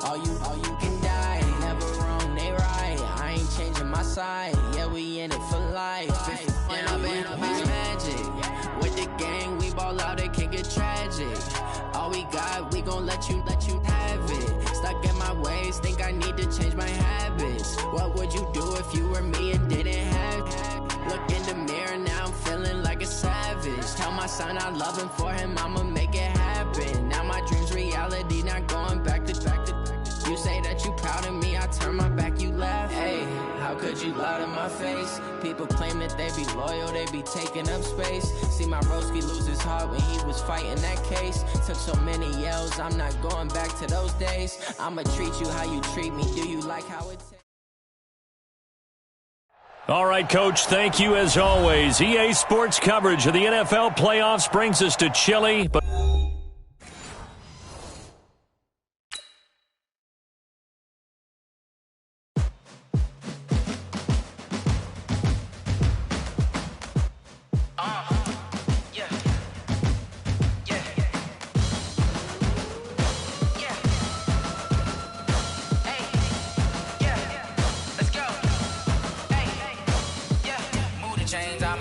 All you can die. Never wrong, they right. I ain't changing my side. Yeah, we in it for life. When I been up is magic. With the gang, we ball out, it can get tragic. All we got, we gon' let you have it. Stuck in my ways, think I need to change my habits. What would you do if you were me and didn't have it? Look in the mirror, now I'm feeling like a savage. Tell my son I love him, for him I'ma make it happen. Now my dream's reality, not going back to. You say that you proud of me, I turn my back, you laugh. Hey, how could you lie to my face? People claim that they be loyal, they be taking up space. See my broski lose his heart when he was fighting that case. Took so many yells, I'm not going back to those days. I'ma treat you how you treat me, do you like how it tastes? All right, Coach, thank you as always. EA Sports coverage of the NFL playoffs brings us to Chile, but...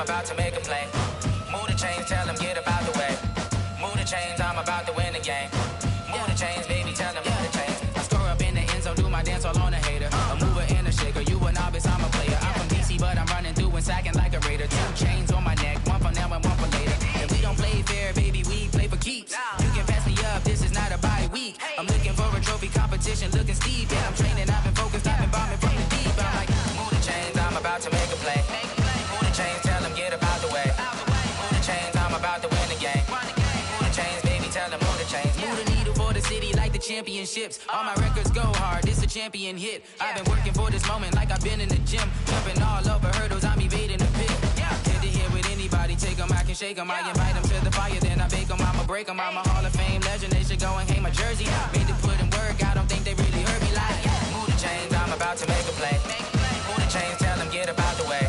About to make a play. Move the chains, tell them get about the way. Move the chains, I'm about to win the game. Move the chains, baby, tell them move the chains. I score up in the end zone, do my dance all on a hater. A mover and a shaker, you a novice, I'm a player. I'm from DC, but I'm running through and sacking like a raider. 2 chains on my neck, one for now and one for later. And we don't play fair, baby, we play for keeps. You can pass me up, this is not a bye week. I'm looking for a trophy competition, looking steep. Yeah, I'm training, I've been focused, I've been bombing from the deep. I'm like, move the chains, I'm about to make a play. Move the chains, tell them get about the way. Move the chains, I'm about to win the game. Move the chains, baby, tell them move the chains. Move the needle for the city like the championships. All my records go hard, this a champion hit. I've been working for this moment like I've been in the gym. Jumping all over hurdles, I'm evading the pit. Head to head with anybody, take them, I can shake them. I invite them to the fire, then I bake them, I'ma break them. I'm a Hall of Fame legend, they should go and hang my jersey. Made to put in work, I don't think they really heard me like, move the chains, I'm about to make a play. Move the chains, tell them get about the way.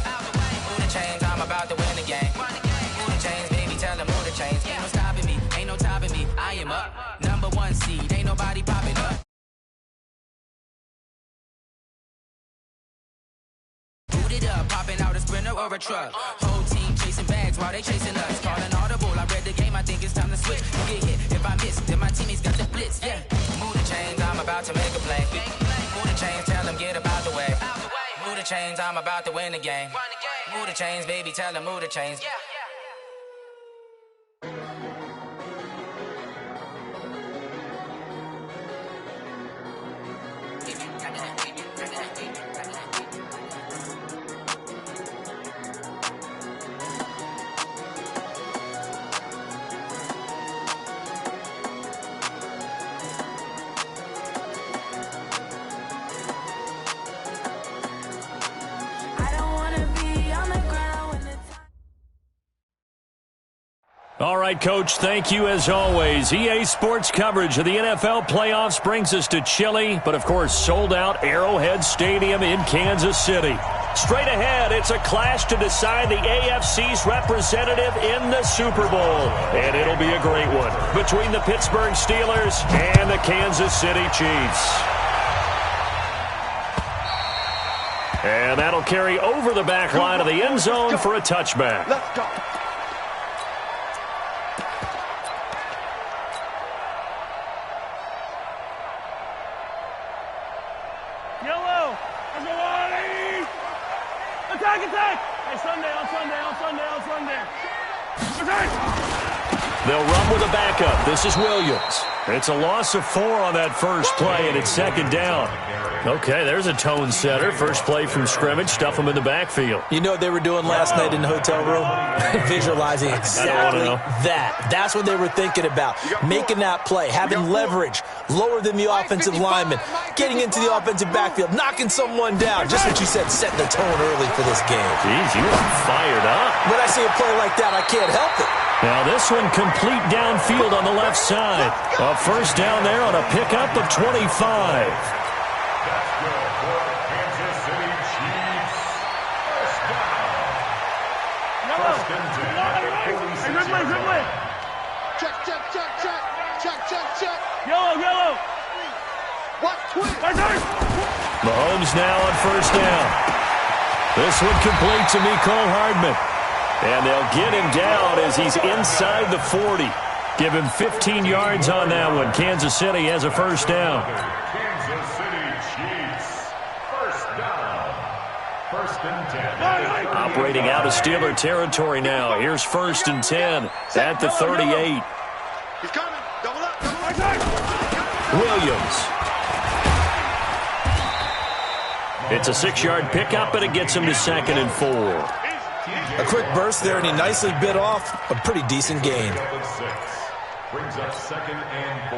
Move the chains, I'm about to win the game. Move the chains, baby, tell them move the chains. Ain't no stopping me, ain't no topping me. I am up, number 1 seed, ain't nobody popping up. Booted up, popping out a sprinter or a truck. Whole team chasing bags while they chasing us. Calling audible, I read the game, I think it's time to switch. You get hit, if I miss, then my teammates got the blitz, yeah. Move the chains, I'm about to make a play. Move the chains, tell them get about the way. Move the chains, I'm about to win the game. Move the chains, baby, tell them move the chains. All right, Coach, thank you as always. EA Sports coverage of the NFL playoffs brings us to Chile, but of course sold out Arrowhead Stadium in Kansas City. Straight ahead, it's a clash to decide the AFC's representative in the Super Bowl. And it'll be a great one between the Pittsburgh Steelers and the Kansas City Chiefs. And that'll carry over the back line of the end zone for a touchback. Let's go. Yellow. Let's go, Wally. Attack, attack. Hey, Sunday. Attack. They'll run with a backup. This is Williams. It's a loss of 4 on that first play, and it's second down. Okay, there's a tone setter. First play from scrimmage. Stuff them in the backfield. You know what they were doing last night in the hotel room? Visualizing exactly that. That's what they were thinking about. Making that play, having leverage, lower than the offensive lineman, getting into the offensive backfield, knocking someone down. Just what you said, setting the tone early for this game. Jeez, you are fired up. When I see a play like that, I can't help it. Now this one complete downfield on the left side. A first down there on a pickup of 25. Yellow. Mahomes now on first down. This one complete to Mecole Hardman. And they'll get him down as he's inside the 40. Give him 15 yards on that one. Kansas City has a first down. Kansas City Chiefs. First down. First and 10. Operating out of Steeler territory now. Here's first and 10 at the 38. He's coming. Double up. Double up. Williams. It's a 6-yard pickup, but it gets him to 2nd and 4. A quick burst there, and he nicely bit off a pretty decent gain. Brings up 2nd and 4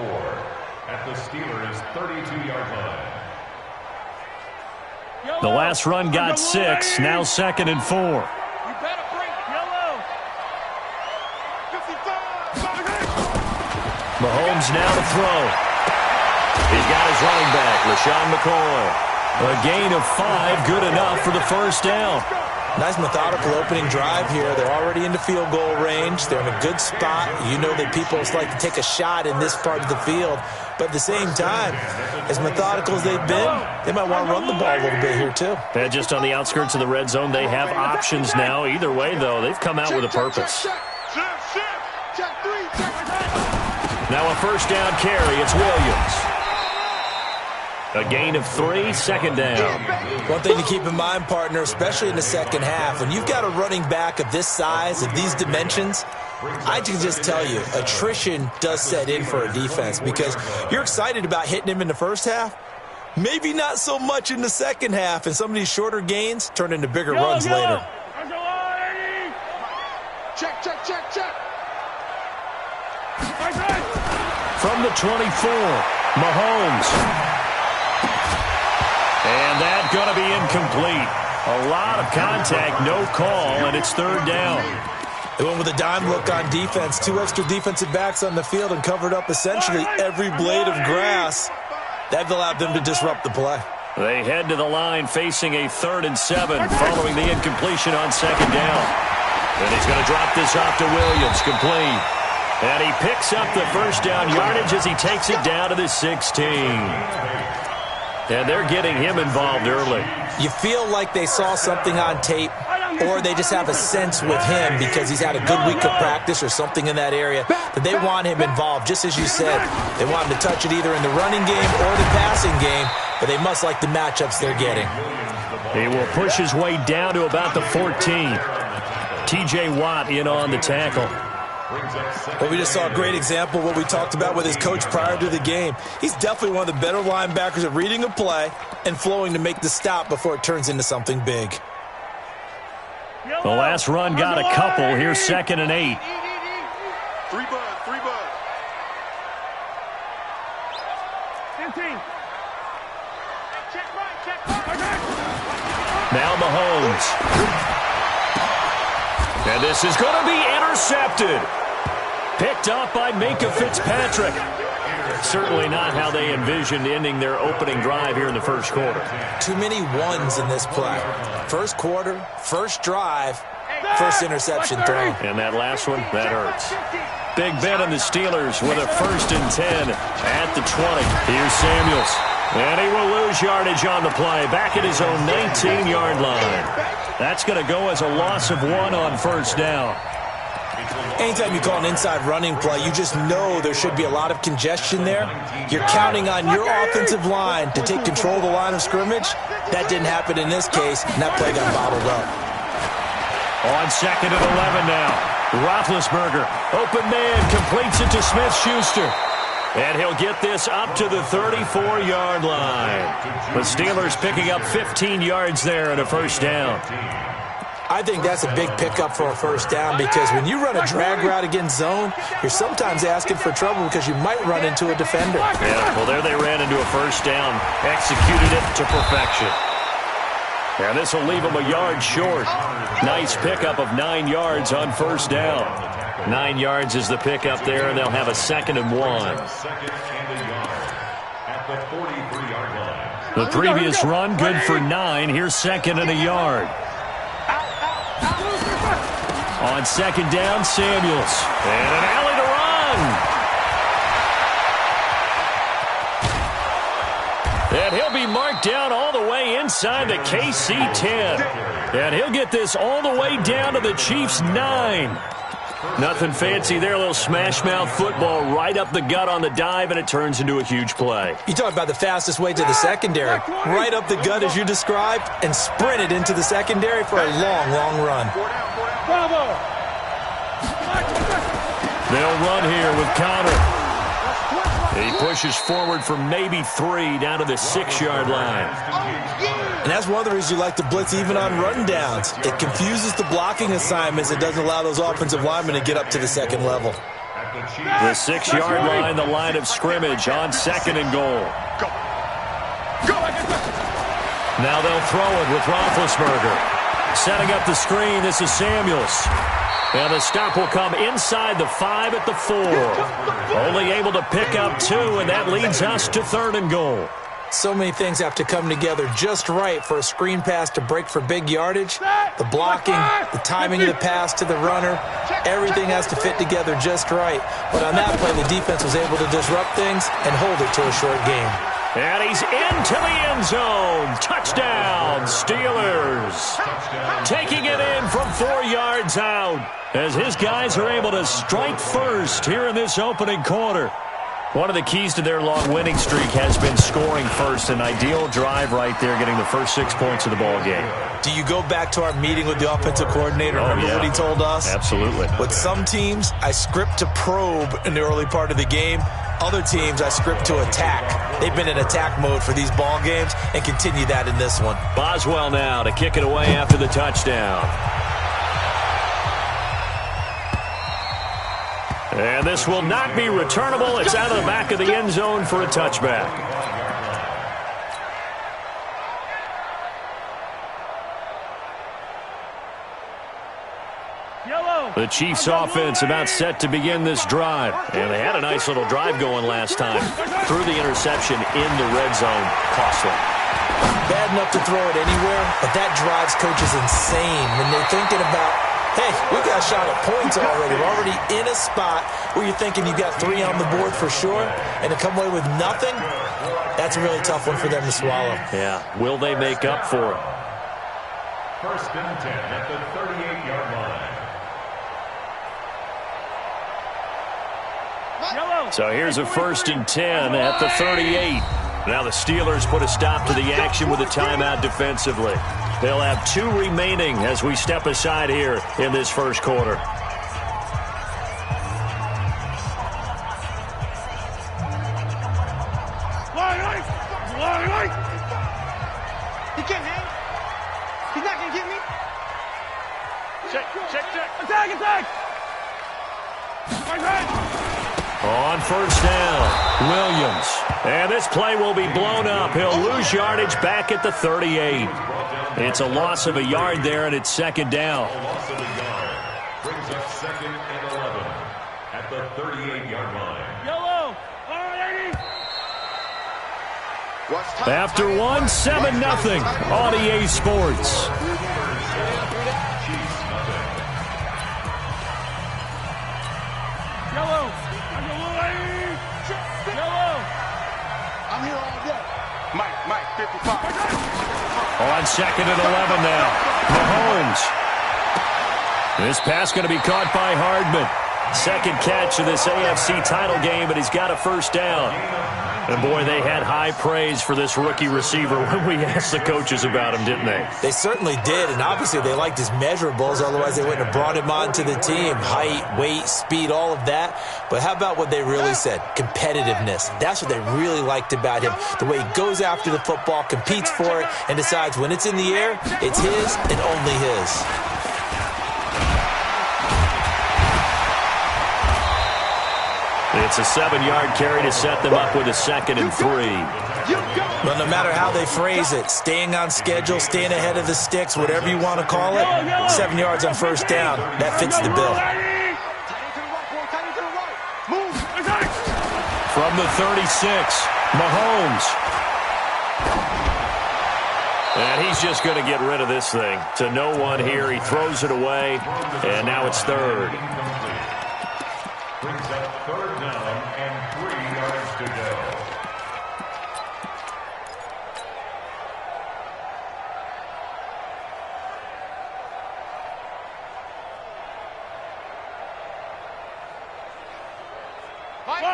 at the Steelers' 32-yard line. The last run got 6, now 2nd and 4. You better bring yellow. 55. Mahomes now to throw. He's got his running back, LaShawn McCoy. A gain of 5, good enough for the first down. Nice methodical opening drive here. They're already into field goal range. They're in a good spot. You know that people like to take a shot in this part of the field. But at the same time, as methodical as they've been, they might want to run the ball a little bit here too. And just on the outskirts of the red zone, they have options now. Either way, though, they've come out with a purpose. Now a first down carry. It's Williams. A gain of 3, 2nd down. One thing to keep in mind, partner, especially in the second half, when you've got a running back of this size, of these dimensions, I can just tell you, attrition does set in for a defense because you're excited about hitting him in the first half. Maybe not so much in the second half, and some of these shorter gains turn into bigger runs later. Check, check, check, check. From the 24, Mahomes. And that's going to be incomplete. A lot of contact, no call, and it's 3rd down. They went with a dime look on defense. 2 extra defensive backs on the field and covered up essentially every blade of grass. That allowed them to disrupt the play. They head to the line facing a 3rd and 7 following the incompletion on 2nd down. And he's going to drop this off to Williams, complete. And he picks up the first down yardage as he takes it down to the 16. And they're getting him involved early. You feel like they saw something on tape, or they just have a sense with him because he's had a good week of practice or something in that area that they want him involved. Just as you said, they want him to touch it either in the running game or the passing game, but they must like the matchups they're getting. He will push his way down to about the 14. T.J. Watt in on the tackle. Well, we just saw a great example of what we talked about with his coach prior to the game. He's definitely one of the better linebackers at reading a play and flowing to make the stop before it turns into something big. The last run got a couple. Here's 2nd and 8. 3 bud, 3 bud. 15. Check right, check right. Now Mahomes. And this is going to be intercepted. Picked up by Minkah Fitzpatrick. Certainly not how they envisioned ending their opening drive here in the first quarter. Too many ones in this play. First quarter, first drive, first interception throw. And that last one, that hurts. Big Ben and the Steelers with a 1st and 10 at the 20. Here's Samuels. And he will lose yardage on the play. Back at his own 19-yard line. That's going to go as a loss of 1 on first down. Anytime you call an inside running play, you just know there should be a lot of congestion there. You're counting on your offensive line to take control of the line of scrimmage. That didn't happen in this case, and that play got bottled up. On 2nd and 11 now. Roethlisberger, open man, completes it to Smith-Schuster. And he'll get this up to the 34-yard line. The Steelers picking up 15 yards there and a first down. I think that's a big pickup for a first down because when you run a drag route against zone, you're sometimes asking for trouble because you might run into a defender. Yeah, well, there they ran into a first down, executed it to perfection. And this will leave them a yard short. Nice pickup of 9 yards on first down. 9 yards is the pickup there, and they'll have a 2nd and 1. The previous run, good for 9. Here's 2nd and a yard. On 2nd down, Samuels. And an alley to run. brought down all the way inside the KC 10. And he'll get this all the way down to the Chiefs 9. Nothing fancy there, a little smash-mouth football right up the gut on the dive, and it turns into a huge play. You talk about the fastest way to the secondary. Right up the gut as you described, and sprinted into the secondary for a long, long run. They'll run here with Connor. He pushes forward for maybe 3 down to the 6-yard line. And that's one of the reasons you like to blitz even on rundowns. It confuses the blocking assignments. It doesn't allow those offensive linemen to get up to the second level. The 6-yard line, the line of scrimmage on 2nd and goal. Now they'll throw it with Roethlisberger. Setting up the screen, this is Samuels. And the stop will come inside the 5 at the 4. Only able to pick up 2, and that leads us to 3rd and goal. So many things have to come together just right for a screen pass to break for big yardage. The blocking, the timing of the pass to the runner, everything has to fit together just right. But on that play, the defense was able to disrupt things and hold it to a short game. And he's into the end zone. Touchdown, Steelers. Taking it in from 4 yards out as his guys are able to strike first here in this opening quarter. One of the keys to their long winning streak has been scoring first. An ideal drive right there, getting the first 6 points of the ball game. Do you go back to our meeting with the offensive coordinator? Remember what he told us? Absolutely. With some teams, I script to probe in the early part of the game. Other teams, I script to attack. They've been in attack mode for these ball games and continue that in this one. Boswell now to kick it away after the touchdown. And this will not be returnable. It's out of the back of the end zone for a touchback. The Chiefs offense about set to begin this drive. And they had a nice little drive going last time. Threw the interception in the red zone. Costly. Bad enough to throw it anywhere, but that drives coaches insane when they're thinking about, hey, we got a shot at points already. We're already in a spot where you're thinking you got 3 on the board for sure, and to come away with nothing, that's a really tough one for them to swallow. Yeah. Will they make up for it? 1st and 10 at the 38-yard line. So here's a 1st and 10 at the 38. Now the Steelers put a stop to the action with a timeout defensively. They'll have 2 remaining as we step aside here in this first quarter. He can't hang. He's not going to get me. Check. Attack. On 1st down, Williams. And this play will be blown up. He'll lose yardage back at the 38. It's a loss of a yard there, and it's 2nd down. A loss of a yard brings up 2nd and 11 at the 38-yard line. Yellow. After 1, 7-0 on EA Sports. I'm here all day. Mike, 55. On 2nd and 11 now. Mahomes. This pass going to be caught by Hardman. 2nd catch of this AFC title game, but he's got a 1st down. And, boy, they had high praise for this rookie receiver when we asked the coaches about him, didn't they? They certainly did, and obviously they liked his measurables. Otherwise, they wouldn't have brought him onto the team. Height, weight, speed, all of that. But how about what they really said? Competitiveness. That's what they really liked about him. The way he goes after the football, competes for it, and decides when it's in the air, it's his and only his. It's a 7-yard carry to set them up with a 2nd and 3. Well, no matter how they phrase it, staying on schedule, staying ahead of the sticks, whatever you want to call it, 7 yards on 1st down, that fits the bill. From the 36, Mahomes. And he's just going to get rid of this thing. To no one here, he throws it away, and now it's 3rd. Brings up 3rd down and 3 yards to go.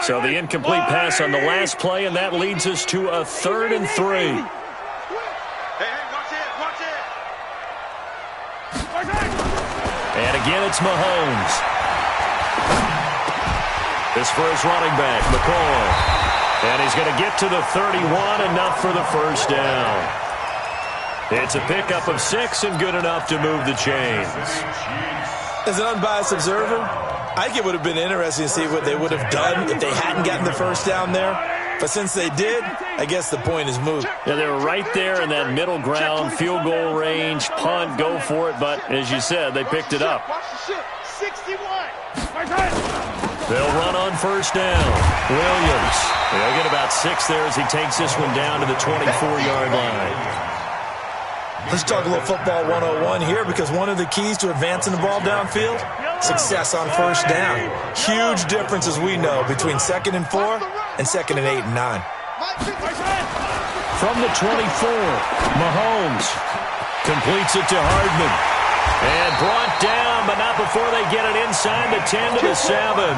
So the incomplete pass on the last play, and that leads us to a 3rd and 3. Hey, watch it. And again, it's Mahomes. This for his running back, McCoy. And he's going to get to the 31, enough for the first down. It's a pickup of 6 and good enough to move the chains. As an unbiased observer, I think it would have been interesting to see what they would have done if they hadn't gotten the first down there. But since they did, I guess the point is moot. Yeah, they were right there in that middle ground, field goal range, punt, go for it. But as you said, they picked it up. Watch the ship. 61. They'll run on first down. Williams. They'll get about 6 there as he takes this one down to the 24-yard line. Let's talk a little football 101 here, because one of the keys to advancing the ball downfield, success on first down. Huge difference, as we know, between 2nd and 4 and 2nd and 8 and 9. From the 24, Mahomes completes it to Hardman. And brought down, but not before they get it inside the 10 to the 7.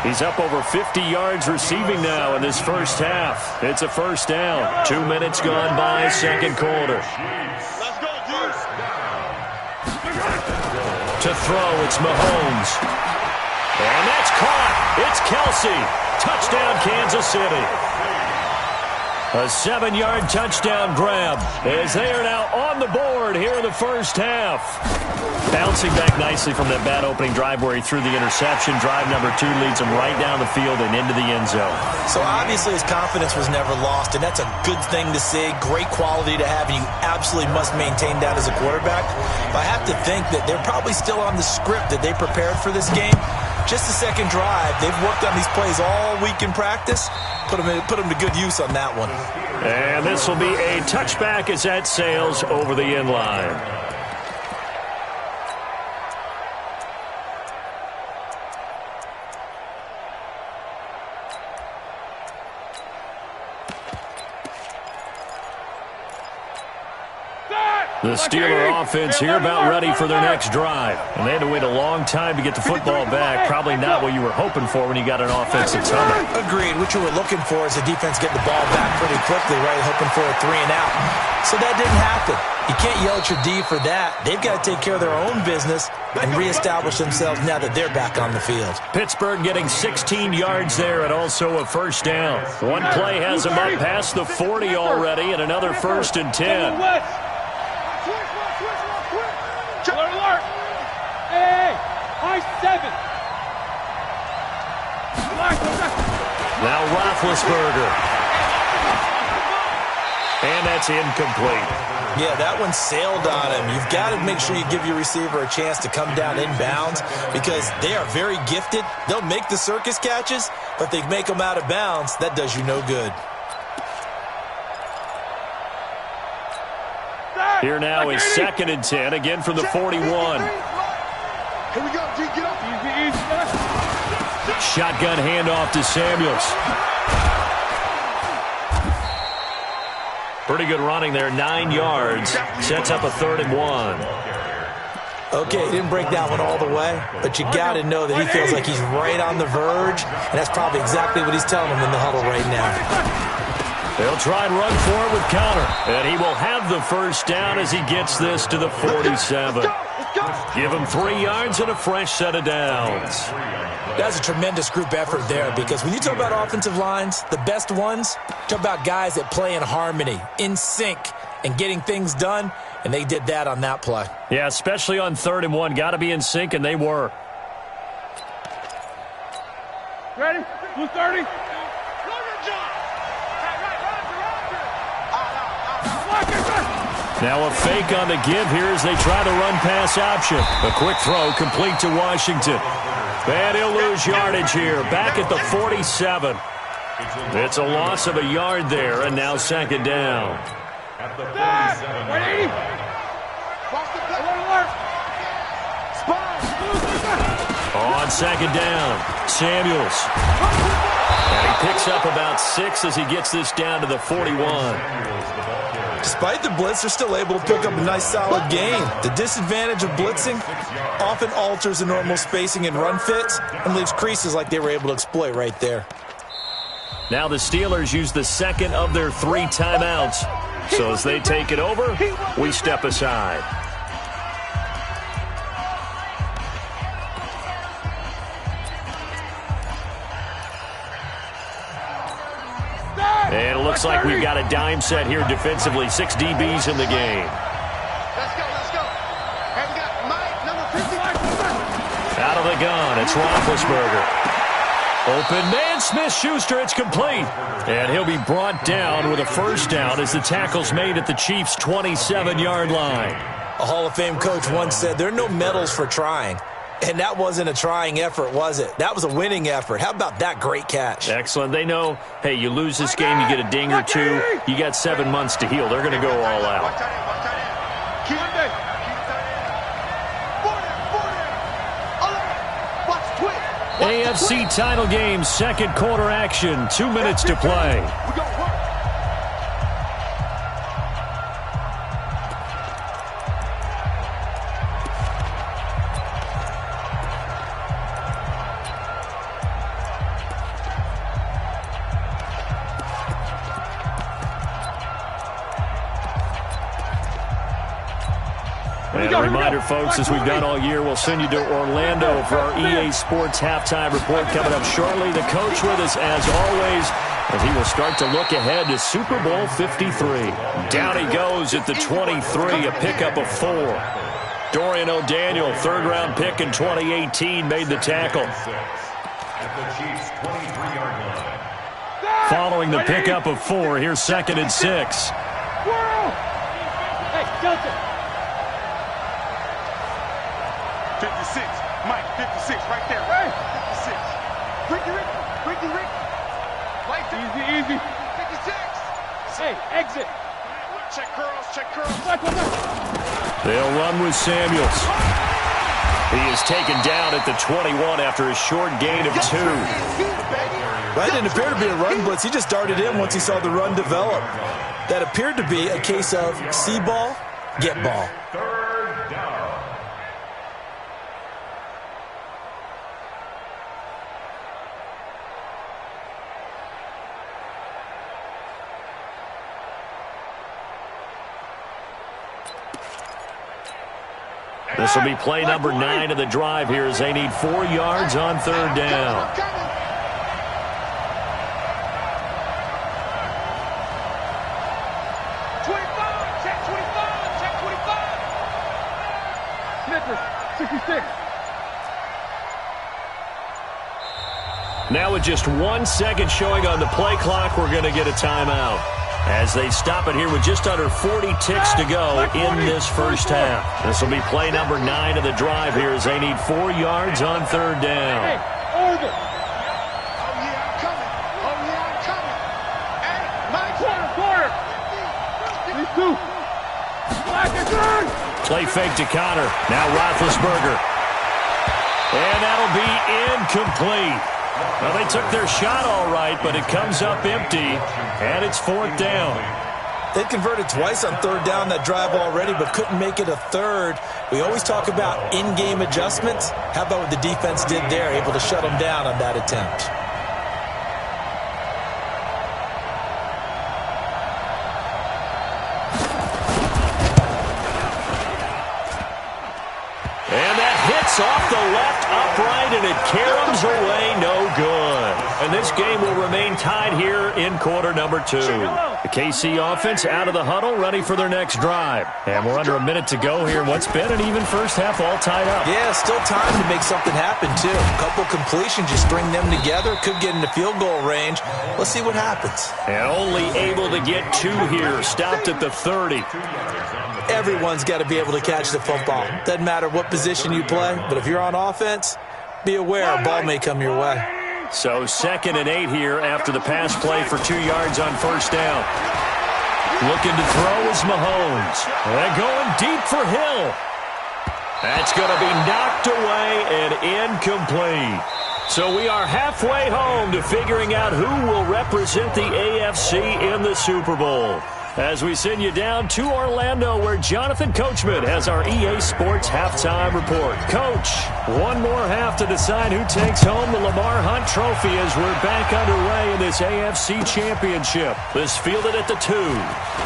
He's up over 50 yards receiving now in this first half. It's a first down. 2 minutes gone by, second quarter. Let's go, Juice. To throw, it's Mahomes. And that's caught. It's Kelsey. Touchdown, Kansas City. A 7-yard touchdown grab as they are now on the board here in the first half. Bouncing back nicely from that bad opening drive where he threw the interception. Drive number 2 leads him right down the field and into the end zone. So obviously his confidence was never lost, and that's a good thing to see. Great quality to have, and you absolutely must maintain that as a quarterback. But I have to think that they're probably still on the script that they prepared for this game. Just the second drive. They've worked on these plays all week in practice. Put them to good use on that one. And this will be a touchback as that sails over the end line. The Steeler offense here about ready for their next drive. And they had to wait a long time to get the football back. Probably not what you were hoping for when you got an offensive tunnel. Agreed. What you were looking for is the defense getting the ball back pretty quickly, right? Hoping for a 3 and out. So that didn't happen. You can't yell at your D for that. They've got to take care of their own business and reestablish themselves now that they're back on the field. Pittsburgh getting 16 yards there and also a first down. One play has them up past the 40 already and another 1st and 10. Alert! Hey! High 7! Now Roethlisberger. And that's incomplete. Yeah, that one sailed on him. You've got to make sure you give your receiver a chance to come down inbounds because they are very gifted. They'll make the circus catches, but they make them out of bounds. That does you no good. Here now is 2nd and 10, again from the 41. Here we go, G, get up. Shotgun handoff to Samuels. Pretty good running there, 9 yards. Sets up a 3rd and 1. Okay, he didn't break that one all the way, but you got to know that he feels like he's right on the verge, and that's probably exactly what he's telling them in the huddle right now. They'll try and run for it with Connor. And he will have the first down as he gets this to the 47. Give him 3 yards and a fresh set of downs. That's a tremendous group effort there because when you talk about offensive lines, the best ones, talk about guys that play in harmony, in sync, and getting things done, and they did that on that play. Yeah, especially on 3rd and 1. Got to be in sync, and they were. Ready? 230. Now a fake on the give here as they try to run pass option. A quick throw complete to Washington. And he'll lose yardage here. Back at the 47. It's a loss of a yard there, and now 2nd down. At the 47. On 2nd down, Samuels. And he picks up about 6 as he gets this down to the 41. Despite the blitz, they're still able to pick up a nice solid gain. The disadvantage of blitzing often alters the normal spacing and run fits and leaves creases like they were able to exploit right there. Now the Steelers use the second of their 3 timeouts. So as they take it over, we step aside. And it looks like we've got a dime set here defensively. 6 DBs in the game. Let's go, let's go. And we got Mike, number 55. Out of the gun, it's Roethlisberger. Open man, Smith-Schuster, it's complete. And he'll be brought down with a first down as the tackle's made at the Chiefs' 27-yard line. A Hall of Fame coach once said, there are no medals for trying. And that wasn't a trying effort, was it? That was a winning effort. How about that great catch? Excellent. They know, hey, you lose this game, you get a ding or 2. You got 7 months to heal. They're going to go all out. AFC title game, second quarter action. 2 minutes to play. And a reminder, folks, as we've done all year, we'll send you to Orlando for our EA Sports halftime report coming up shortly. The coach with us, as always, as he will start to look ahead to Super Bowl 53. Down he goes at the 23, a pickup of 4. Dorian O'Daniel, third-round pick in 2018, made the tackle. Following the pickup of 4, here's 2nd and 6. Hey, Johnson. 56, Mike, 56, right there, right? 56. Ricky. Right there. Easy. 56. Hey, exit. Check curls. They'll run with Samuels. He is taken down at the 21 after a short gain of 2. That didn't appear to be a run blitz. He just darted in once he saw the run develop. That appeared to be a case of see ball, get ball. Third down. This will be play number 9 of the drive here as they need 4 yards on third down. Check 25. Snippers, 66. Now with just 1 second showing on the play clock, we're going to get a timeout as they stop it here with just under 40 ticks to go in this first half. This will be play number 9 of the drive here as they need 4 yards on third down. Hey, over. Oh, yeah, I'm coming. Hey, my quarter. These 2. Black and turn. Play fake to Connor. Now Roethlisberger. And that'll be incomplete. Well, they took their shot all right, but it comes up empty, and it's 4th down. They converted twice on third down that drive already, but couldn't make it a third. We always talk about in-game adjustments. How about what the defense did there, able to shut them down on that attempt? And that hits off the left upright, and it caroms away no good. And this game will remain tied here in quarter number 2. The KC offense out of the huddle, ready for their next drive. And we're under a minute to go here in what's been an even first half, all tied up. Yeah, still time to make something happen, too. A couple completions, you string them together, could get into field goal range. Let's see what happens. And only able to get 2 here, stopped at the 30. Everyone's got to be able to catch the football. Doesn't matter what position you play, but if you're on offense, be aware a ball may come your way. So 2nd and 8 here after the pass play for 2 yards on first down. Looking to throw is Mahomes. And going deep for Hill. That's going to be knocked away and incomplete. So we are halfway home to figuring out who will represent the AFC in the Super Bowl. As we send you down to Orlando, where Jonathan Coachman has our EA Sports halftime report. Coach, one more half to decide who takes home the Lamar Hunt Trophy as we're back underway in this AFC Championship. This fielded at the 2.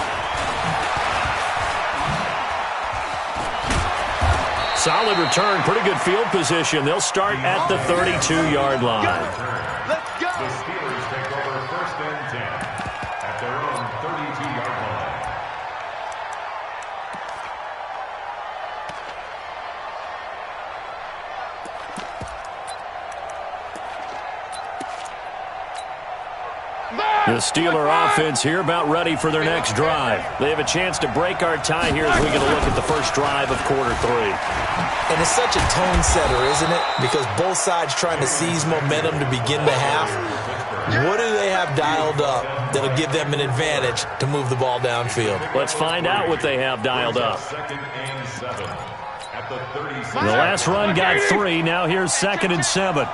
Solid return, pretty good field position. They'll start at the 32-yard line. Let's go. The Steelers take over 1st and 10 at their own 32-yard line. The Steeler offense here about ready for their next drive. They have a chance to break our tie here as we get a look at the first drive of quarter 3. And it's such a tone setter, isn't it? Because both sides trying to seize momentum to begin the half. What do they have dialed up that'll give them an advantage to move the ball downfield? Let's find out what they have dialed up. 2nd and 7 at the 36. The last run got 3. Now here's 2nd and 7.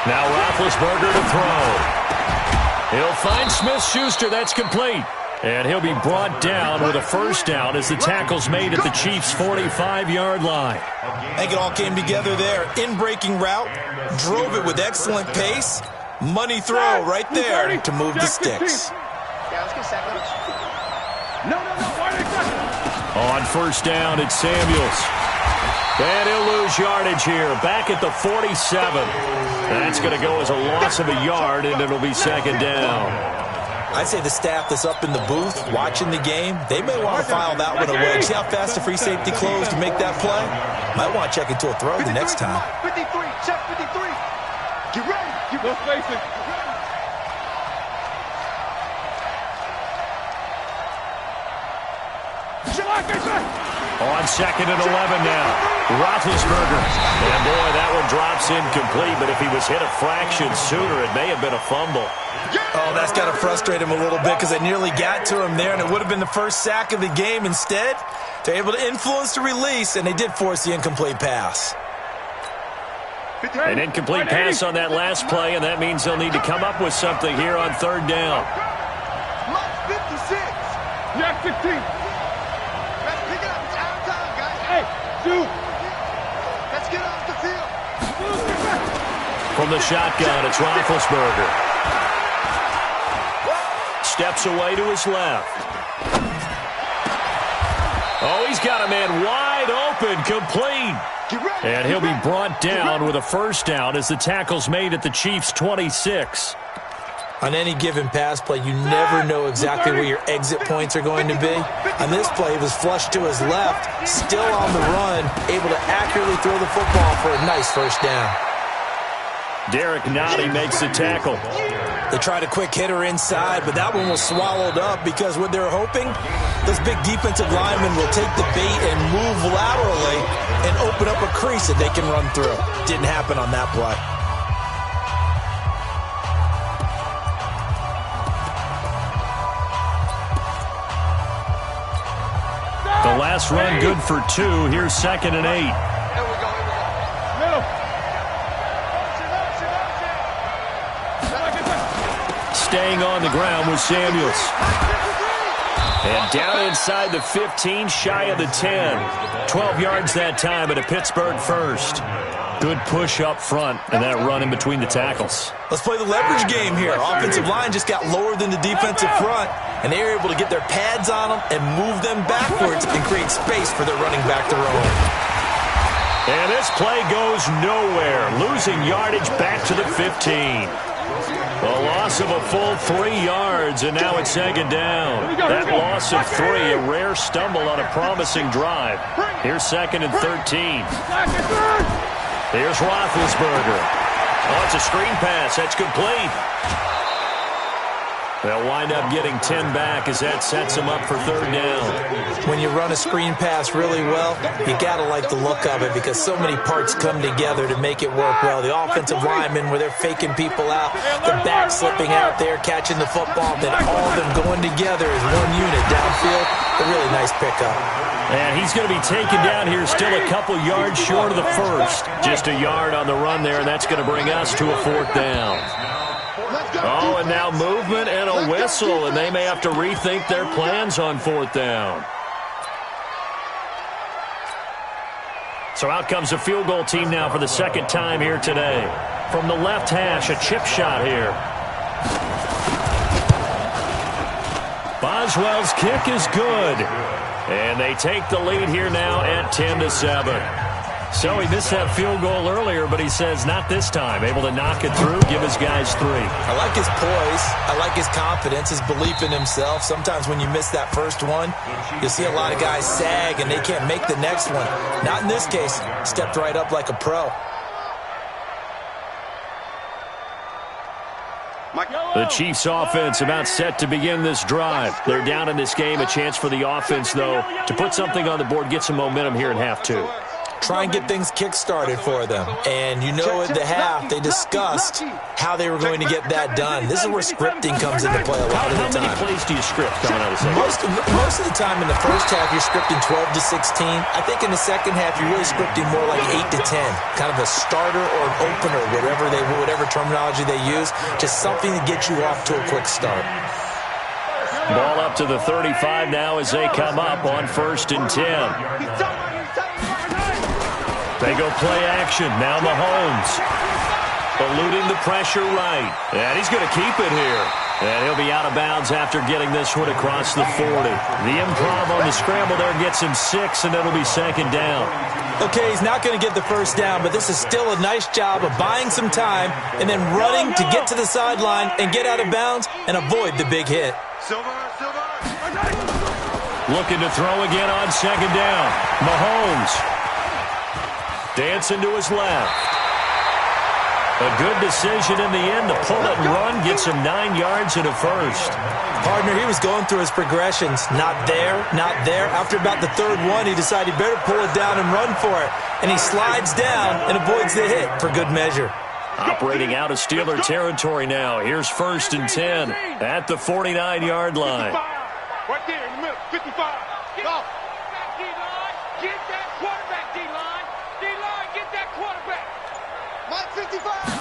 Now Roethlisberger to throw. He'll find Smith-Schuster. That's complete. And he'll be brought down with a first down as the tackle's made at the Chiefs' 45-yard line. I think it all came together there. In-breaking route, drove it with excellent pace. Money throw right there to move the sticks. On first down, it's Samuels. And he'll lose yardage here. Back at the 47. That's going to go as a loss of a yard, and it'll be 2nd down. I'd say the staff that's up in the booth watching the game, they may want to file that one away. See how fast the free safety closed to make that play? Might want to check into a throw the next time. 53, check 53. Get ready. Go spacing. On 2nd and 11 now. Roethlisberger. And boy, that one drops incomplete, but if he was hit a fraction sooner, it may have been a fumble. Oh, that's got to frustrate him a little bit because they nearly got to him there, and it would have been the first sack of the game. Instead, they're able to influence the release, and they did force the incomplete pass. An incomplete pass on that last play, and that means they'll need to come up with something here on 3rd down. 56. Yeah, 16. Let's get off the field. From the shotgun, it's Roethlisberger. Steps away to his left. Oh, he's got a man wide open, complete. And he'll be brought down with a first down as the tackle's made at the Chiefs' 26. On any given pass play, you never know exactly where your exit points are going to be. On this play, he was flushed to his left, still on the run, able to accurately throw the football for a nice first down. Derek Nottie makes the tackle. They tried a quick hitter inside, but that one was swallowed up because what they're hoping, those big defensive linemen will take the bait and move laterally and open up a crease that they can run through. Didn't happen on that play. The last run good for 2. Here's 2nd and 8. Staying on the ground with Samuels. And down inside the 15, shy of the 10. 12 yards that time and a Pittsburgh first. Good push up front and that run in between the tackles. Let's play the leverage game here. Offensive line just got lower than the defensive front, and they were able to get their pads on them and move them backwards and create space for their running back to roam. And this play goes nowhere, losing yardage back to the 15. A loss of a full 3 yards, and now it's 2nd down. That loss of 3, a rare stumble on a promising drive. Here's 2nd and 13. Here's Roethlisberger. Oh, it's a screen pass. That's complete. They'll wind up getting 10 back as that sets them up for third down. When you run a screen pass really well, you got to like the look of it because so many parts come together to make it work well. The offensive linemen, where they're faking people out, the back slipping out there, catching the football, then all of them going together as one unit downfield. A really nice pickup. And he's going to be taken down here still a couple yards short of the first. Just a yard on the run there, and that's going to bring us to a fourth down. Oh, and now movement and a whistle, and they may have to rethink their plans on fourth down. So out comes the field goal team now for the second time here today. From the left hash, a chip shot here. Boswell's kick is good. And they take the lead here now at 10-7. So he missed that field goal earlier, but he says not this time. Able to knock it through, give his guys 3. I like his poise. I like his confidence, his belief in himself. Sometimes when you miss that first one, you'll see a lot of guys sag and they can't make the next one. Not in this case. Stepped right up like a pro. The Chiefs offense about set to begin this drive. They're down in this game. A chance for the offense, though, to put something on the board, get some momentum here in half 2. Try and get things kick-started for them. And you know at the half, they discussed how they were going to get that done. This is where scripting comes into play a lot of the time. How many plays do you script coming out of the second? Most of the time in the first half, you're scripting 12 to 16. I think in the second half, you're really scripting more like 8 to 10. Kind of a starter or an opener, whatever terminology they use. Just something to get you off to a quick start. Ball up to the 35 now as they come up on 1st and 10. They go play action. Now Mahomes eluding the pressure right. And he's going to keep it here. And he'll be out of bounds after getting this one across the 40. The improv on the scramble there gets him 6, and it'll be second down. Okay, he's not going to get the first down, but this is still a nice job of buying some time and then running to get to the sideline and get out of bounds and avoid the big hit. Looking to throw again on second down. Mahomes dancing to his left. A good decision in the end to pull it and run, gets him 9 yards and a first. Partner, he was going through his progressions. Not there, not there. After about the third one, he decided he better pull it down and run for it. And he slides down and avoids the hit for good measure. Operating out of Steeler territory now. Here's 1st and 10 at the 49-yard line. Right there in the middle, 55. Go. D-line, get that quarterback, D-line. D-line, get that quarterback. Mike, 55.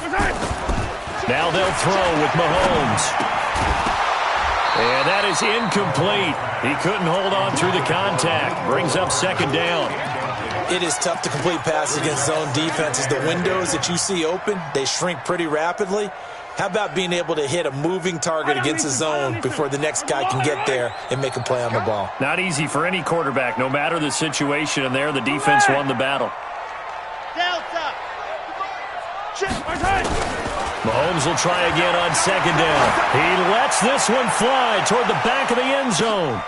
Now they'll throw with Mahomes. And that is incomplete. He couldn't hold on through the contact. Brings up second down. It is tough to complete passes against zone defenses. The windows that you see open, they shrink pretty rapidly. How about being able to hit a moving target against the zone before the next guy can get there and make a play on the ball? Not easy for any quarterback, no matter the situation. And there, the defense won the battle. Mahomes will try again on second down. He lets this one fly toward the back of the end zone.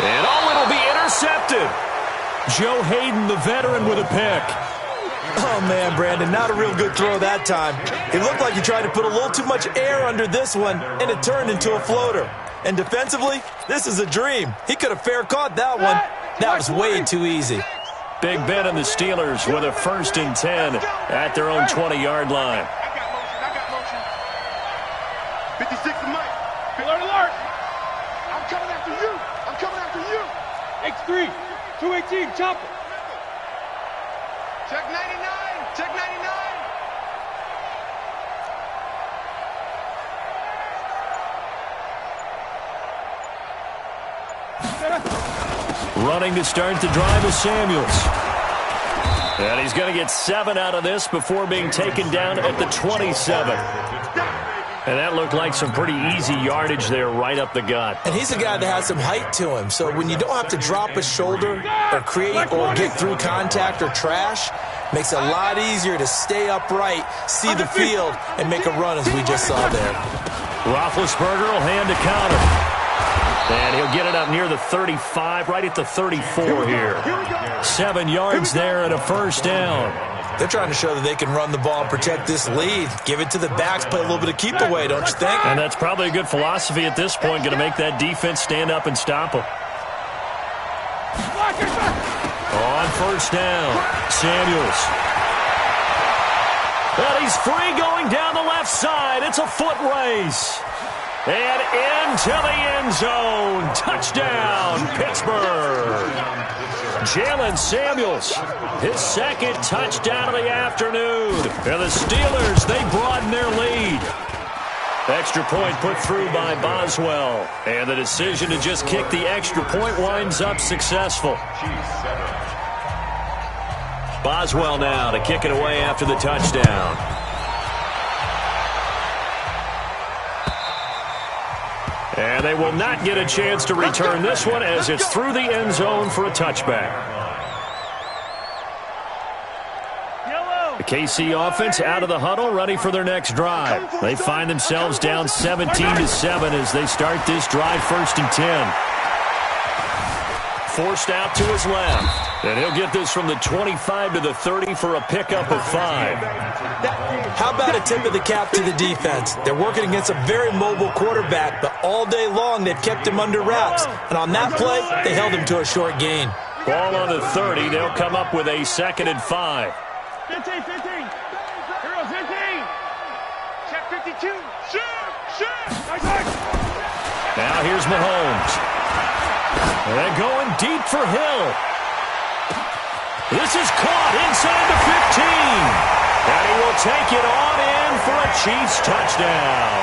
And it'll be intercepted. Joe Hayden, the veteran, with a pick. Oh, man, Brandon, not a real good throw that time. It looked like he tried to put a little too much air under this one, and it turned into a floater. And defensively, this is a dream. He could have fair caught that one. That was way too easy. Big Ben and the Steelers with a 1st and 10 at their own 20-yard line. I got motion. 56 to Mike. Alert. I'm coming after you. X3, 218, chopper. Check 99. Check 99. Running to start the drive is Samuels. And he's going to get 7 out of this before being taken down at the 27. And that looked like some pretty easy yardage there right up the gut. And he's a guy that has some height to him. So when you don't have to drop a shoulder or create or get through contact or trash, makes it a lot easier to stay upright, see the field, and make a run as we just saw there. Roethlisberger will hand to Connor. And he'll get it up near the 35, right at the 34 here. 7 yards there and a first down. They're trying to show that they can run the ball and protect this lead. Give it to the backs, play a little bit of keep away, don't you think? And that's probably a good philosophy at this point, going to make that defense stand up and stop them. On first down, Samuels. But he's free going down the left side. It's a foot race. And into the end zone. Touchdown, Pittsburgh. Jalen Samuels, his second touchdown of the afternoon. And the Steelers, they broaden their lead. Extra point put through by Boswell. And the decision to just kick the extra point winds up successful. Boswell now to kick it away after the touchdown. And they will not get a chance to return this one as it's through the end zone for a touchback. The KC offense out of the huddle, ready for their next drive. They find themselves down 17-7 as they start this drive, 1st and 10. Forced out to his left. And he'll get this from the 25 to the 30 for a pickup of 5. How about a tip of the cap to the defense? They're working against a very mobile quarterback, but all day long they've kept him under wraps. And on that play, they held him to a short gain. Ball on the 30. They'll come up with a 2nd and 5. 15. Here goes 15. Check 52. Shoot. Now here's Mahomes. And they're going deep for Hill. This is caught inside the 15. And he will take it on in for a Chiefs touchdown.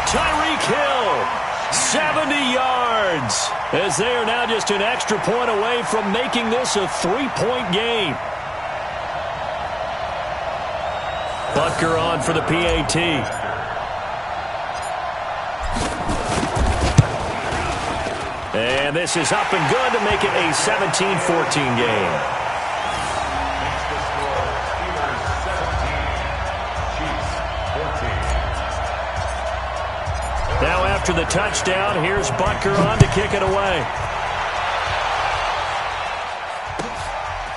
Tyreek Hill, 70 yards. As they are now just an extra point away from making this a 3-point game. Butker on for the PAT. And this is up and good to make it a 17-14 game. Now after the touchdown, here's Butker on to kick it away.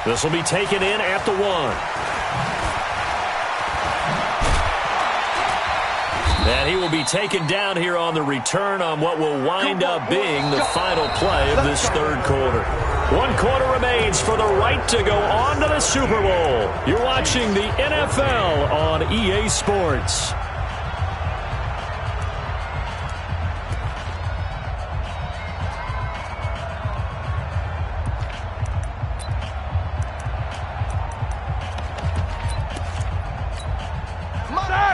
This will be taken in at the 1. And he will be taken down here on the return on what will wind up being the final play of this 3rd quarter. 1 quarter remains for the right to go on to the Super Bowl. You're watching the NFL on EA Sports.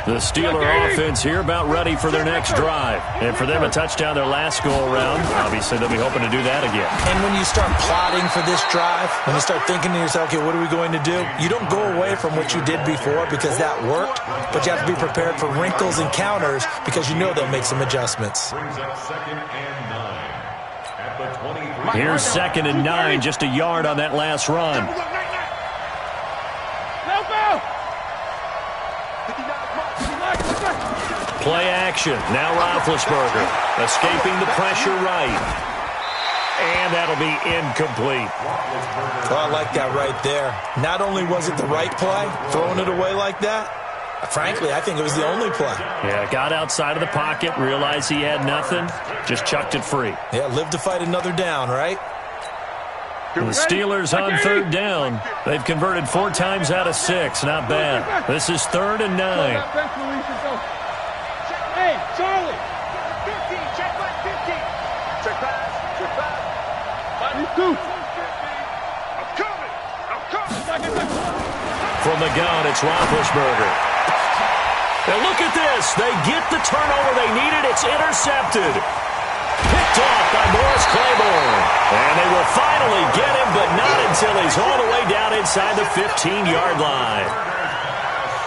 The Steeler offense here about ready for their next drive. And for them, a touchdown their last go-around. Obviously, they'll be hoping to do that again. And when you start plotting for this drive, when you start thinking to yourself, okay, what are we going to do? You don't go away from what you did before because that worked, but you have to be prepared for wrinkles and counters because you know they'll make some adjustments. Here's 2nd and 9, just a yard on that last run. Play action. Now Roethlisberger escaping the pressure right. And that'll be incomplete. Oh, I like that right there. Not only was it the right play, throwing it away like that, frankly, I think it was the only play. Yeah, got outside of the pocket, realized he had nothing, just chucked it free. Yeah, live to fight another down, right? The Steelers on 3rd down. They've converted 4 times out of 6. Not bad. This is 3rd and 9. Hey, Charlie! 15, check back 15. Check pass. He's 2. I'm coming. From the gun, it's Roethlisberger. Now look at this. They get the turnover they needed. It's intercepted. Picked off by Morris Claiborne. And they will finally get him, but not until he's all the way down inside the 15-yard line.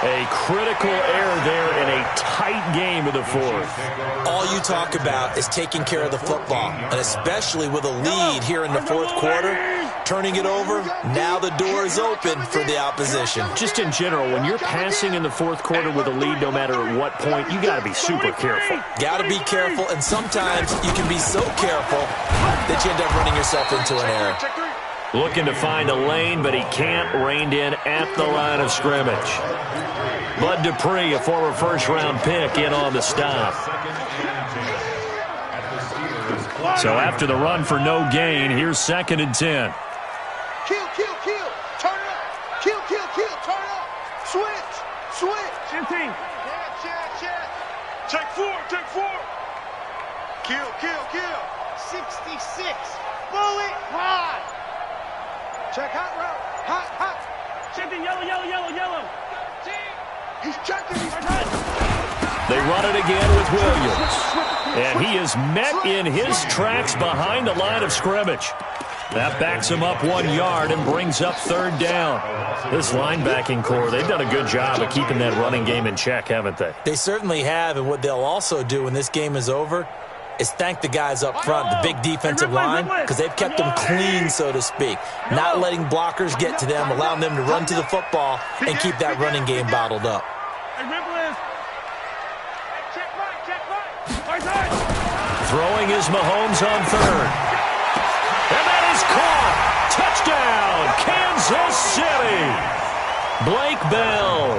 A critical error there in a tight game of the 4th. All you talk about is taking care of the football, and especially with a lead here in the 4th quarter, turning it over, now the door is open for the opposition. Just in general, when you're passing in the 4th quarter with a lead, no matter at what point, you got to be super careful. Got to be careful, and sometimes you can be so careful that you end up running yourself into an error. Looking to find a lane, but he can't. Reined in at the line of scrimmage. Bud Dupree, a former first-round pick, in on the stop. So after the run for no gain, here's 2nd and 10. Kill, kill, kill. Turn it up. Kill, kill, kill. Turn it up. Switch, switch. Empty. Check. Take 4, take 4. Kill, kill, kill. 66. Bullet high. Check hot route. Hot. Check in yellow. He's checking. They run it again with Williams. And he is met in his tracks behind the line of scrimmage. That backs him up 1 yard and brings up 3rd down. This linebacking core, they've done a good job of keeping that running game in check, haven't they? They certainly have, and what they'll also do when this game is over is thank the guys up front, the big defensive line, because they've kept them clean, so to speak. Not letting blockers get to them, allowing them to run to the football and keep that running game bottled up. Throwing is Mahomes on 3rd. And that is caught. Touchdown, Kansas City. Blake Bell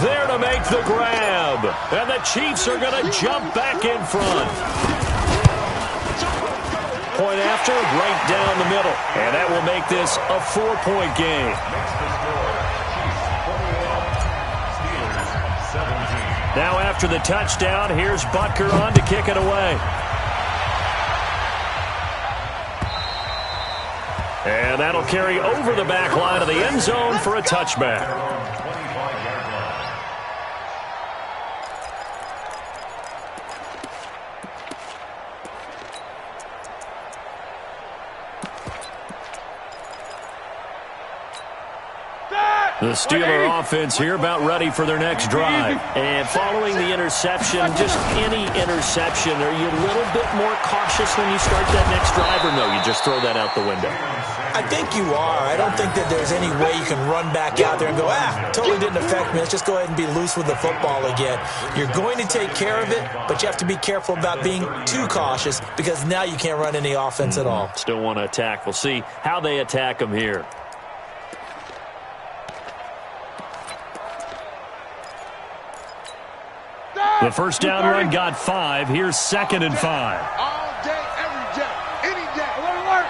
there to make the grab. And the Chiefs are going to jump back in front. Point after, right down the middle. And that will make this a 4-point game. Now after the touchdown, here's Butker on to kick it away. And that'll carry over the back line of the end zone for a touchback. The Steeler offense here about ready for their next drive. And following the interception, just any interception, are you a little bit more cautious when you start that next drive, or no, you just throw that out the window? I think you are. I don't think that there's any way you can run back out there and go, totally didn't affect me. Let's just go ahead and be loose with the football again. You're going to take care of it, but you have to be careful about being too cautious because now you can't run any offense at all. Still want to attack. We'll see how they attack them here. The first down run got 5. Here's 2nd and 5. All day, every day, any day. Alert.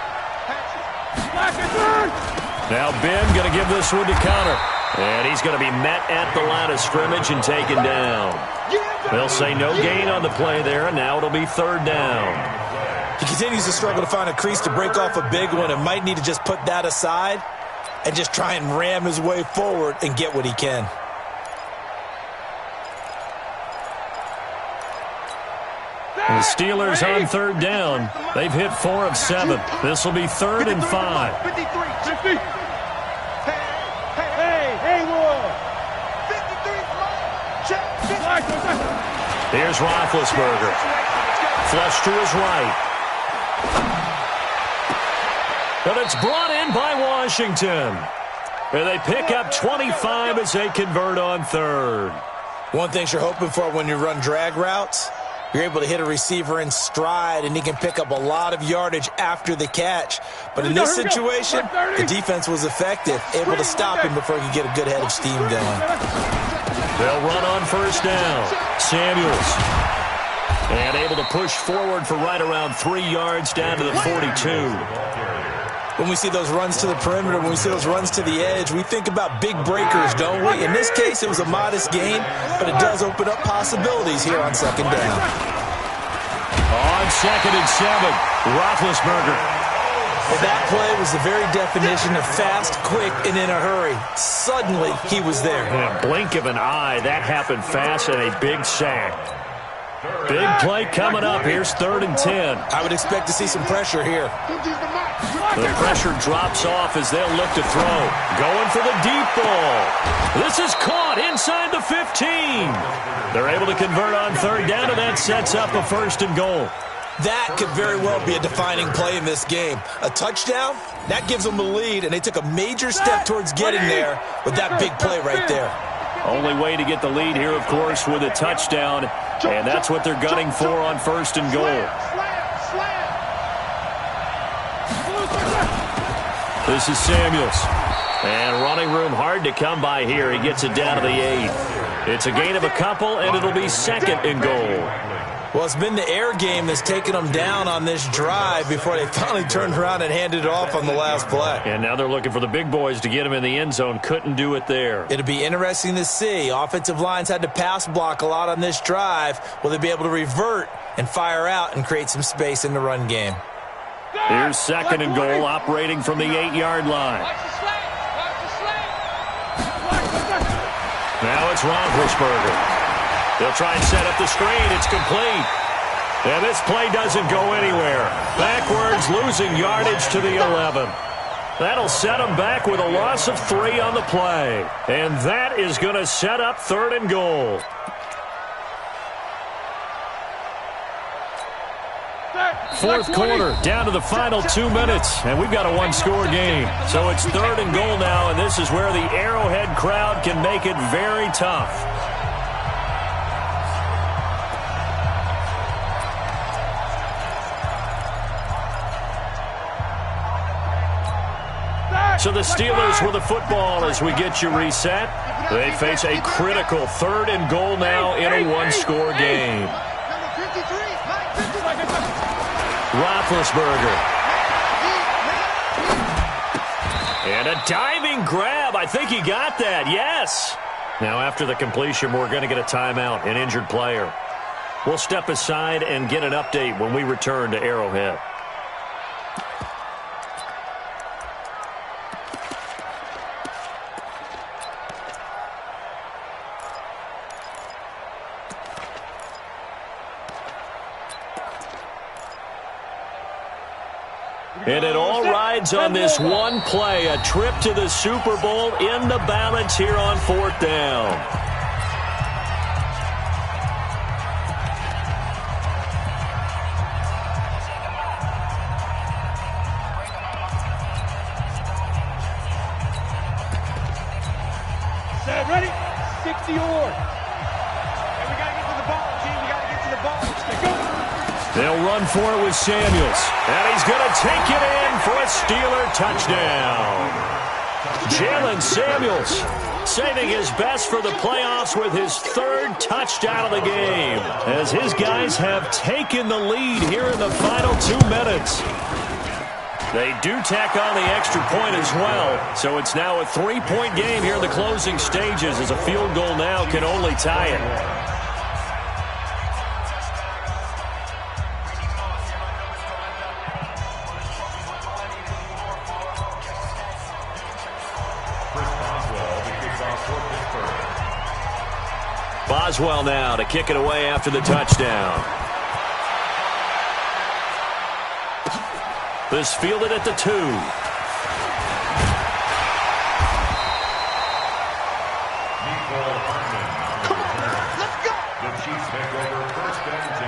Now Ben going to give this one to Connor. And he's going to be met at the line of scrimmage and taken down. They'll say no gain on the play there, and now it'll be 3rd down. He continues to struggle to find a crease to break off a big one and might need to just put that aside and just try and ram his way forward and get what he can. The Steelers on 3rd down. They've hit 4 of 7. This will be 3rd and 5. 53. Here's Roethlisberger. Flush to his right. And it's brought in by Washington. And they pick up 25 as they convert on 3rd. One thing you're hoping for when you run drag routes, you're able to hit a receiver in stride, and he can pick up a lot of yardage after the catch. But in this situation, the defense was effective, able to stop him before he could get a good head of steam going. They'll run on 1st down. Samuels. And able to push forward for right around 3 yards down to the 42. When we see those runs to the perimeter, when we see those runs to the edge, we think about big breakers, don't we? In this case, it was a modest gain, but it does open up possibilities here on 2nd down. On 2nd and 7, Roethlisberger. Well, that play was the very definition of fast, quick, and in a hurry. Suddenly, he was there. In a blink of an eye, that happened fast and a big sack. Big play coming up. Here's 3rd and 10. I would expect to see some pressure here. The pressure drops off as they'll look to throw. Going for the deep ball. This is caught inside the 15. They're able to convert on 3rd down, and that sets up a 1st and goal. That could very well be a defining play in this game. A touchdown, that gives them the lead, and they took a major step towards getting there with that big play right there. Only way to get the lead here, of course, with a touchdown, and that's what they're gunning for on 1st and goal. This is Samuels. And running room hard to come by here. He gets it down to the 8. It's a gain of a couple, and it'll be 2nd and goal. Well, it's been the air game that's taken them down on this drive before they finally turned around and handed it off on the last play. And now they're looking for the big boys to get him in the end zone. Couldn't do it there. It'll be interesting to see. Offensive lines had to pass block a lot on this drive. Will they be able to revert and fire out and create some space in the run game? Here's 2nd and goal, operating from the 8-yard line. Now it's Roethlisberger. They'll try and set up the screen. It's complete. And this play doesn't go anywhere. Backwards, losing yardage to the 11. That'll set them back with a loss of 3 on the play. And that is going to set up 3rd and goal. Fourth quarter, down to the final 2 minutes, and we've got a one-score game. So it's 3rd and goal now, and this is where the Arrowhead crowd can make it very tough. So the Steelers with the football as we get you reset. They face a critical 3rd and goal now in a one-score game. Roethlisberger. And a diving grab. I think he got that. Yes. Now after the completion, we're going to get a timeout, an injured player. We'll step aside and get an update when we return to Arrowhead. And it all rides on this one play, a trip to the Super Bowl in the balance here on 4th down. Set, ready? 60-yard. And we got to get to the ball, team. We got to get to the ball. Let's go. They'll run for it with Samuels. And he's going to take it in for a Steeler touchdown. Jalen Samuels saving his best for the playoffs with his 3rd touchdown of the game, as his guys have taken the lead here in the final 2 minutes. They do tack on the extra point as well, so it's now a 3-point game here in the closing stages, as a field goal now can only tie it. Boswell now to kick it away after the touchdown. This fielded at the 2. Come on, let's go. The Chiefs take over 1st and 10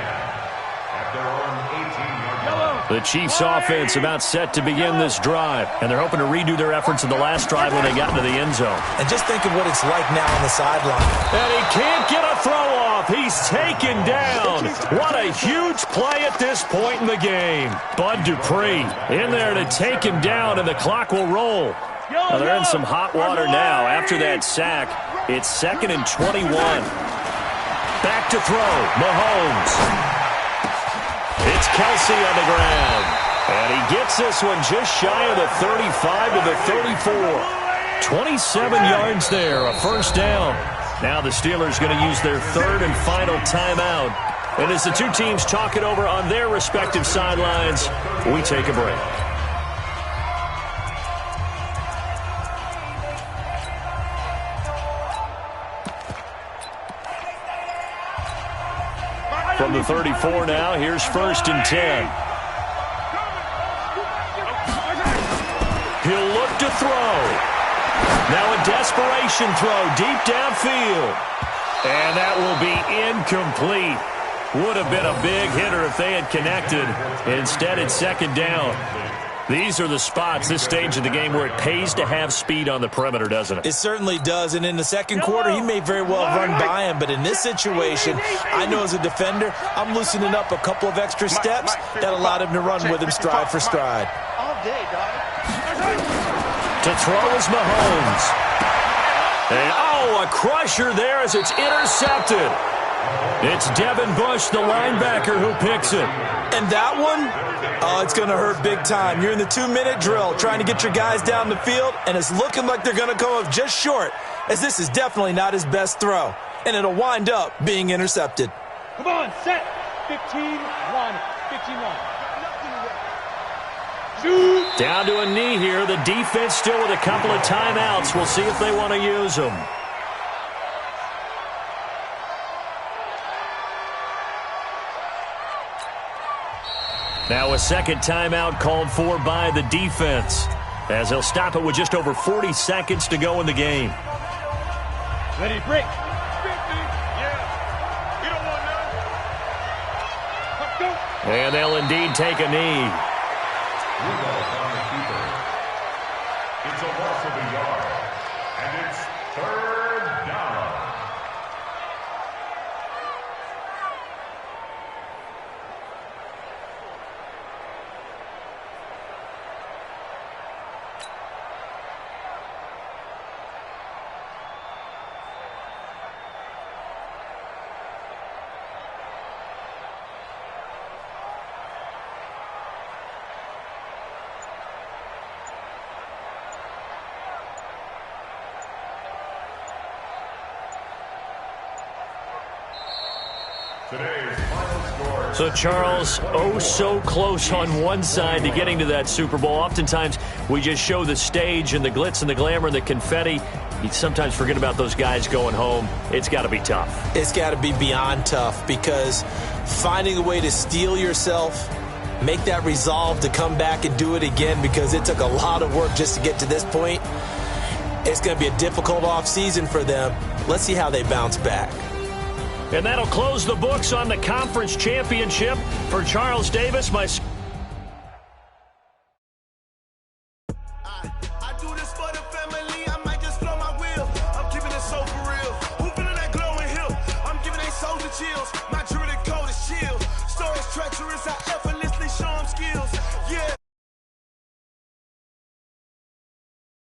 at their own 18-yard line. The Chiefs offense about set to begin this drive, and they're hoping to redo their efforts in the last drive when they got into the end zone. And just think of what it's like now on the sideline. And he can't get a throw off. He's taken down. What a huge play at this point in the game. Bud Dupree in there to take him down, and the clock will roll. Now they're in some hot water now after that sack. It's 2nd and 21. Back to throw. Mahomes. It's Kelsey on the ground. And he gets this one just shy of the 35 to the 34. 27 yards there, a 1st down. Now the Steelers going to use their 3rd and final timeout. And as the two teams talk it over on their respective sidelines, we take a break. From the 34 now, here's 1st and 10. He'll look to throw. Now a desperation throw deep downfield. And that will be incomplete. Would have been a big hitter if they had connected. Instead, it's 2nd down. These are the spots, this stage of the game, where it pays to have speed on the perimeter, doesn't it? It certainly does, and in the 2nd quarter, he may very well run by him, but in this situation, I know as a defender, I'm loosening up a couple of extra steps that allowed him to run with him stride for stride. All day, dog. To throw is Mahomes. And, a crusher there as it's intercepted. It's Devin Bush, the linebacker, who picks it. And that one, it's going to hurt big time. You're in the 2-minute drill trying to get your guys down the field, and it's looking like they're going to come up just short, as this is definitely not his best throw. And it'll wind up being intercepted. Come on, set. 15-1. 15-1. Shoot. Down to a knee here. The defense still with a couple of timeouts. We'll see if they want to use them. Now a second timeout called for by the defense, as they'll stop it with just over 40 seconds to go in the game. Ready, break. And they'll indeed take a knee. It's a loss of a yard, and it's 3rd down. So, Charles, so close on one side to getting to that Super Bowl. Oftentimes, we just show the stage and the glitz and the glamour and the confetti. You sometimes forget about those guys going home. It's got to be tough. It's got to be beyond tough, because finding a way to steel yourself, make that resolve to come back and do it again, because it took a lot of work just to get to this point. It's going to be a difficult offseason for them. Let's see how they bounce back. And that'll close the books on the conference championship for Charles Davis. I do this for the family. I might just blow my wheel. I'm keeping it so for real. Who feeling that glowing hill? I'm giving they soldier chills. My jewelry coat is chill. Stories treacherous. I effortlessly show them skill.